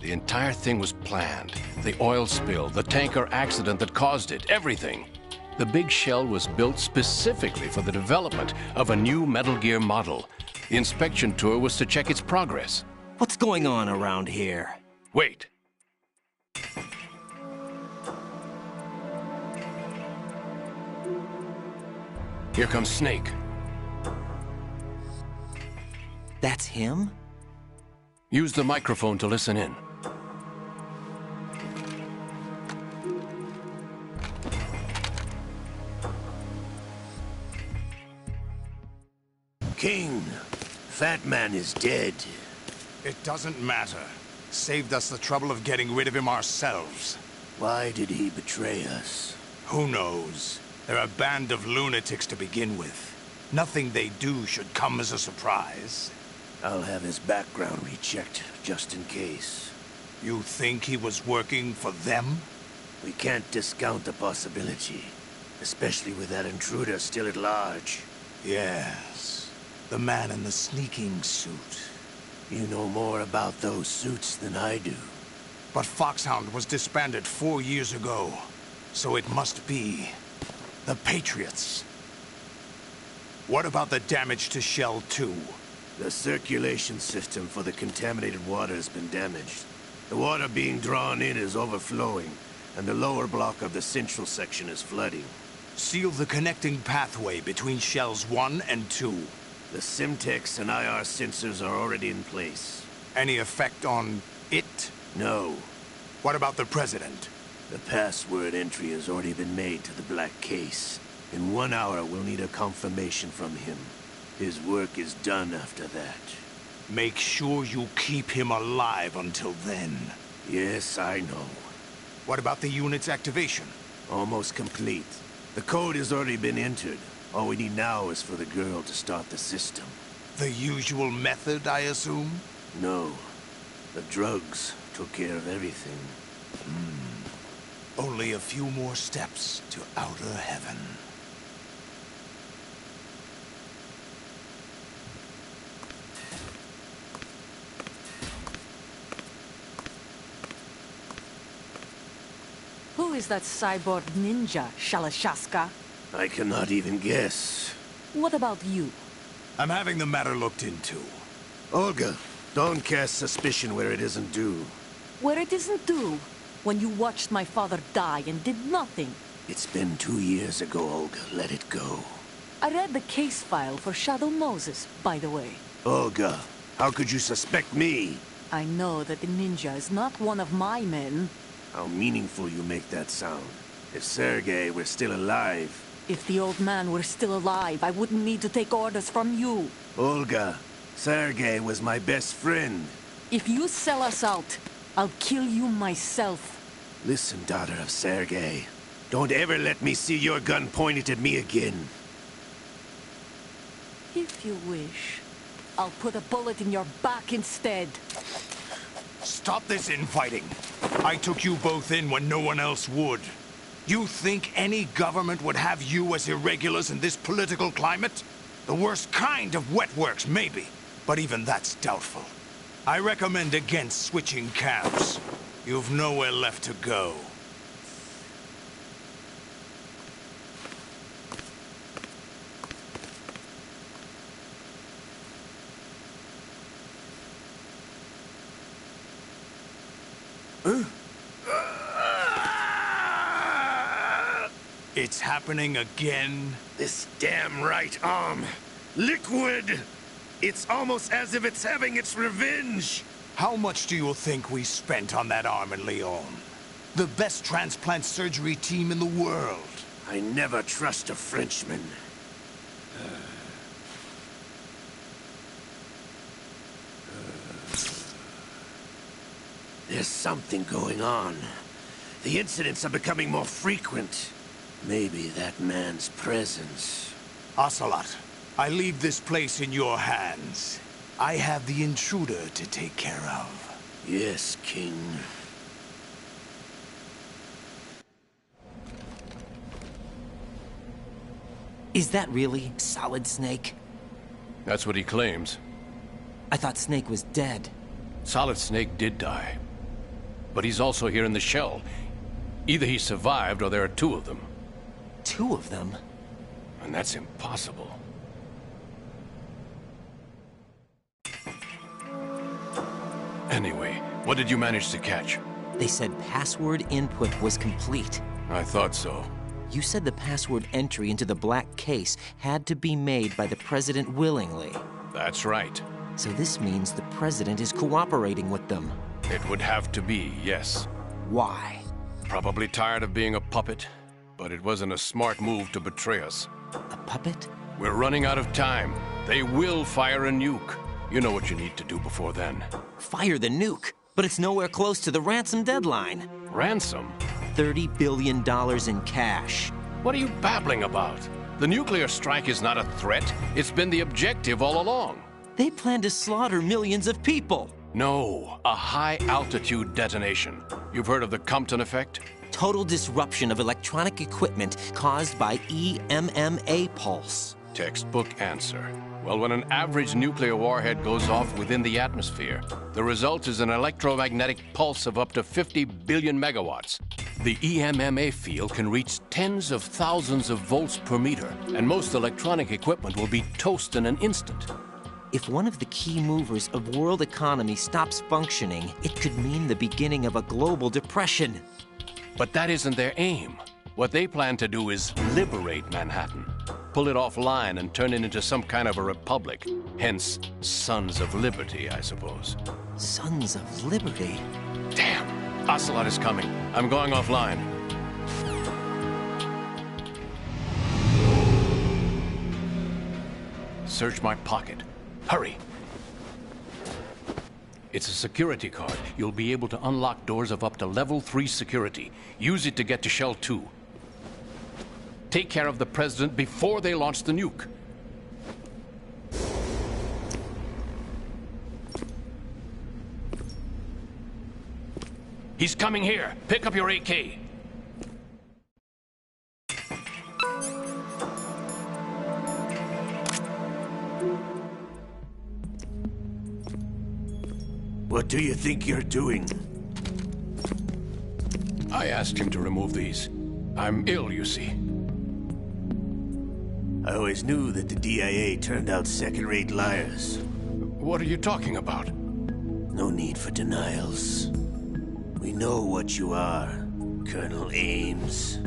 The entire thing was planned. The oil spill, the tanker accident that caused it, everything. The big shell was built specifically for the development of a new Metal Gear model. The inspection tour was to check its progress. What's going on around here? Wait. Here comes Snake. That's him? Use the microphone to listen in. King, Fat Man is dead. It doesn't matter. Saved us the trouble of getting rid of him ourselves. Why did he betray us? Who knows? They're a band of lunatics to begin with. Nothing they do should come as a surprise. I'll have his background rechecked, just in case. You think he was working for them? We can't discount the possibility. Especially with that intruder still at large. Yes. The man in the sneaking suit. You know more about those suits than I do. But Foxhound was disbanded 4 years ago. So it must be the Patriots. What about the damage to Shell 2? The circulation system for the contaminated water has been damaged. The water being drawn in is overflowing, and the lower block of the central section is flooding. Seal the connecting pathway between Shells 1 and 2. The Simtex and IR sensors are already in place. Any effect on it? No. What about the President? The password entry has already been made to the black case. In 1 hour, we'll need a confirmation from him. His work is done after that. Make sure you keep him alive until then. Yes, I know. What about the unit's activation? Almost complete. The code has already been entered. All we need now is for the girl to start the system. The usual method, I assume? No. The drugs took care of everything. Only a few more steps to outer heaven. Who is that cyborg ninja, Shalashaska? I cannot even guess. What about you? I'm having the matter looked into. Olga, don't cast suspicion where it isn't due. Where it isn't due? When you watched my father die and did nothing. It's been 2 years ago, Olga. Let it go. I read the case file for Shadow Moses, by the way. Olga, how could you suspect me? I know that the ninja is not one of my men. How meaningful you make that sound. If Sergei were still alive... If the old man were still alive, I wouldn't need to take orders from you. Olga, Sergei was my best friend. If you sell us out, I'll kill you myself. Listen, daughter of Sergei. Don't ever let me see your gun pointed at me again. If you wish, I'll put a bullet in your back instead. Stop this infighting. I took you both in when no one else would. You think any government would have you as irregulars in this political climate? The worst kind of wet works, maybe. But even that's doubtful. I recommend against switching camps. You've nowhere left to go. It's happening again? This damn right arm. Liquid! It's almost as if it's having its revenge. How much do you think we spent on that arm in Lyon? The best transplant surgery team in the world. I never trust a Frenchman. There's something going on. The incidents are becoming more frequent. Maybe that man's presence. Ocelot, I leave this place in your hands. I have the intruder to take care of. Yes, King. Is that really Solid Snake? That's what he claims. I thought Snake was dead. Solid Snake did die. But he's also here in the shell. Either he survived or there are two of them. Two of them? And that's impossible. Anyway, what did you manage to catch? They said password input was complete. I thought so. You said the password entry into the black case had to be made by the President willingly. That's right. So this means the President is cooperating with them. It would have to be, yes. Why? Probably tired of being a puppet, but it wasn't a smart move to betray us. A puppet? We're running out of time. They will fire a nuke. You know what you need to do before then. Fire the nuke? But it's nowhere close to the ransom deadline. Ransom? $30 billion in cash. What are you babbling about? The nuclear strike is not a threat. It's been the objective all along. They plan to slaughter millions of people. No, a high-altitude detonation. You've heard of the Compton effect? Total disruption of electronic equipment caused by EMMA pulse. Textbook answer. Well, when an average nuclear warhead goes off within the atmosphere, the result is an electromagnetic pulse of up to 50 billion megawatts. The EMMA field can reach tens of thousands of volts per meter, and most electronic equipment will be toast in an instant. If one of the key movers of world economy stops functioning, it could mean the beginning of a global depression. But that isn't their aim. What they plan to do is liberate Manhattan. Pull it offline and turn it into some kind of a republic. Hence, Sons of Liberty, I suppose. Sons of Liberty? Damn! Ocelot is coming. I'm going offline. Search my pocket. Hurry! It's a security card. You'll be able to unlock doors of up to level 3 security. Use it to get to Shell 2. Take care of the President before they launch the nuke. He's coming here. Pick up your AK. What do you think you're doing? I asked him to remove these. I'm ill, you see. I always knew that the DIA turned out second-rate liars. What are you talking about? No need for denials. We know what you are, Colonel Ames.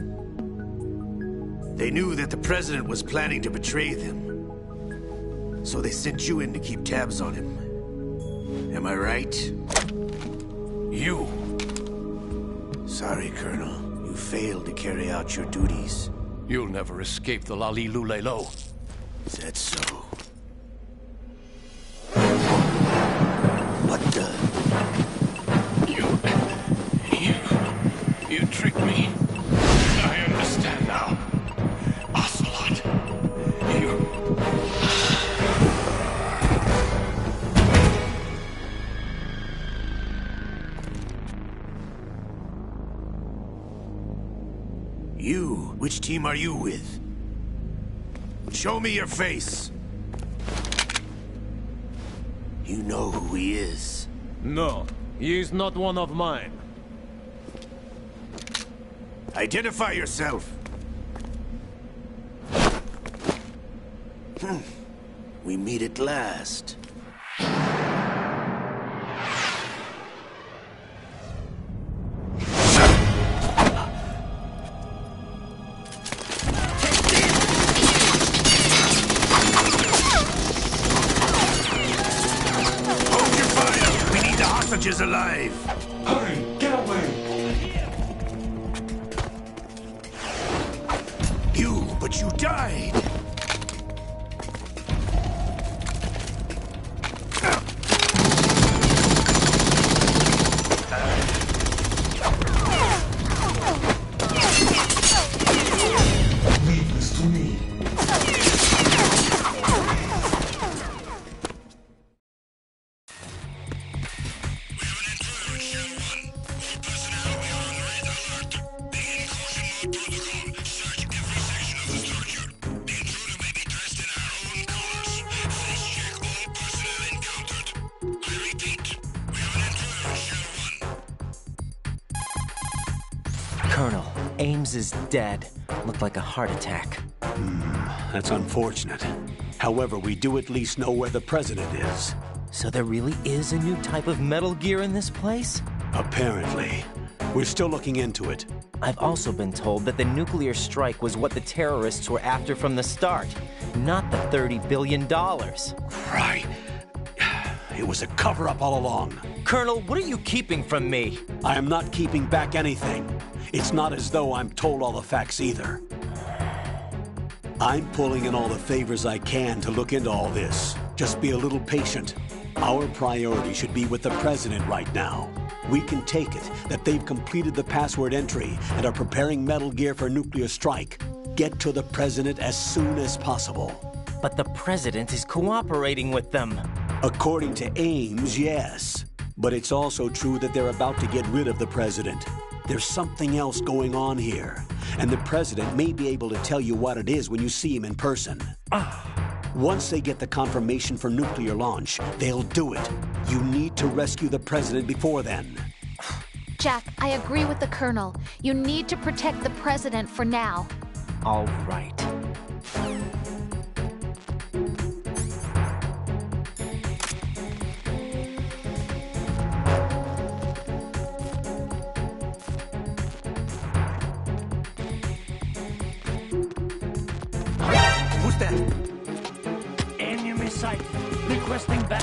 They knew that the President was planning to betray them. So they sent you in to keep tabs on him. Am I right? You. Sorry, Colonel. You failed to carry out your duties. You'll never escape the Lali-Lulelo. Is that so? What the? You tricked me. I understand now. Ocelot. You? Which team are you with? Show me your face. You know who he is. No, he is not one of mine. Identify yourself. We meet at last. hostages alive. Hurry, get away! But you died. Leave this to me. Colonel, Ames is dead. Looked like a heart attack. That's unfortunate. However, we do at least know where the president is. So there really is a new type of Metal Gear in this place? Apparently. We're still looking into it. I've also been told that the nuclear strike was what the terrorists were after from the start, not the $30 billion. Right. It was a cover-up all along. Colonel, what are you keeping from me? I am not keeping back anything. It's not as though I'm told all the facts either. I'm pulling in all the favors I can to look into all this. Just be a little patient. Our priority should be with the president right now. We can take it that they've completed the password entry and are preparing Metal Gear for nuclear strike. Get to the president as soon as possible. But the president is cooperating with them. According to Ames, yes. But it's also true that they're about to get rid of the president. There's something else going on here, and the president may be able to tell you what it is when you see him in person. Once they get the confirmation for nuclear launch, they'll do it. You need to rescue the president before then. Jack, I agree with the Colonel. You need to protect the president for now. All right. Who's that? Enemy sight. Requesting back.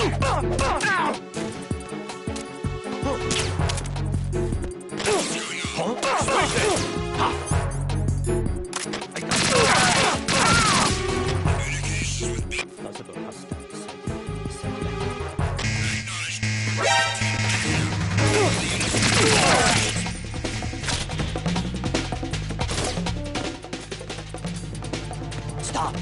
Stop.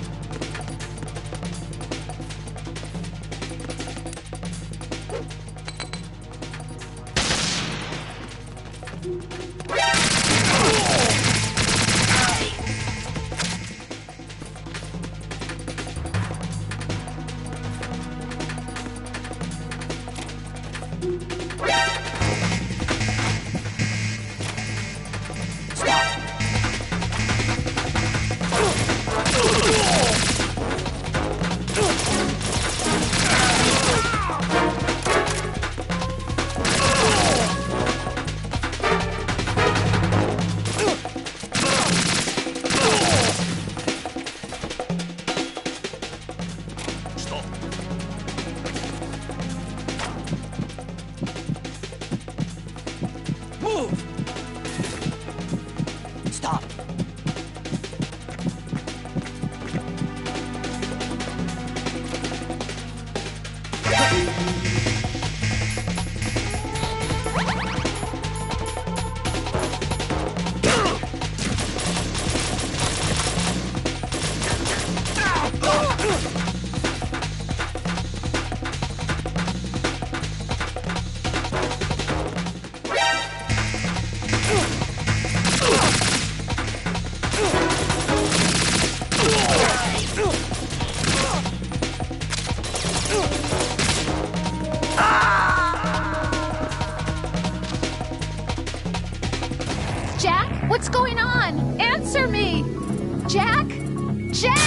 Move! Stop. Jack, what's going on? Answer me! Jack? Jack!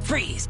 Freeze!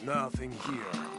Nothing here.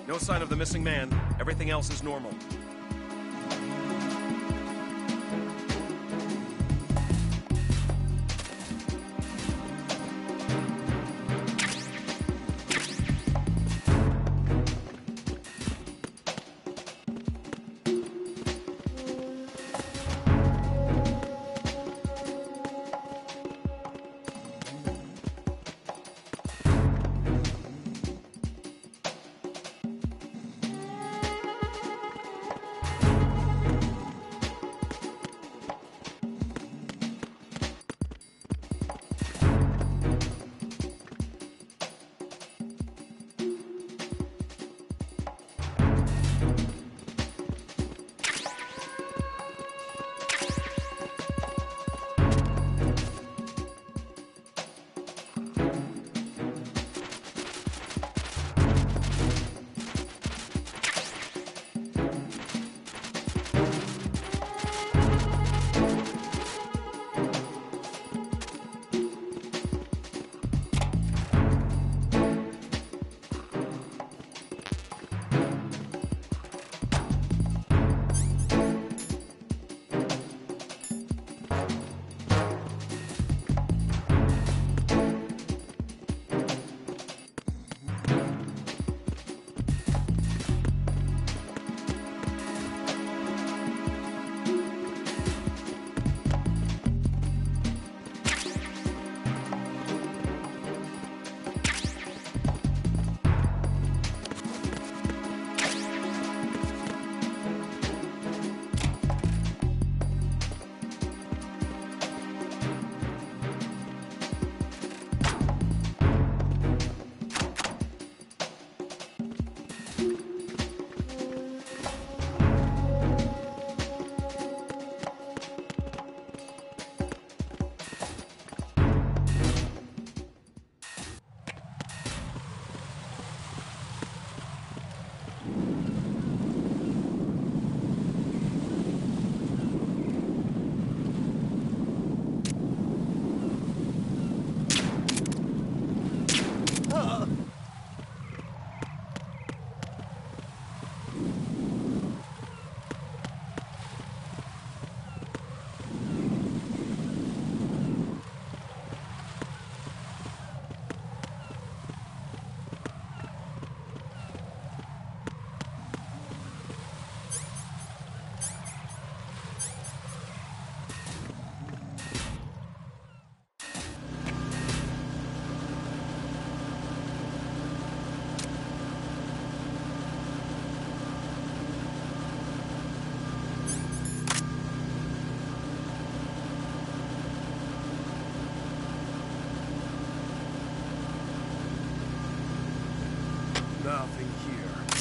No sign of the missing man. Everything else is normal. Nothing here.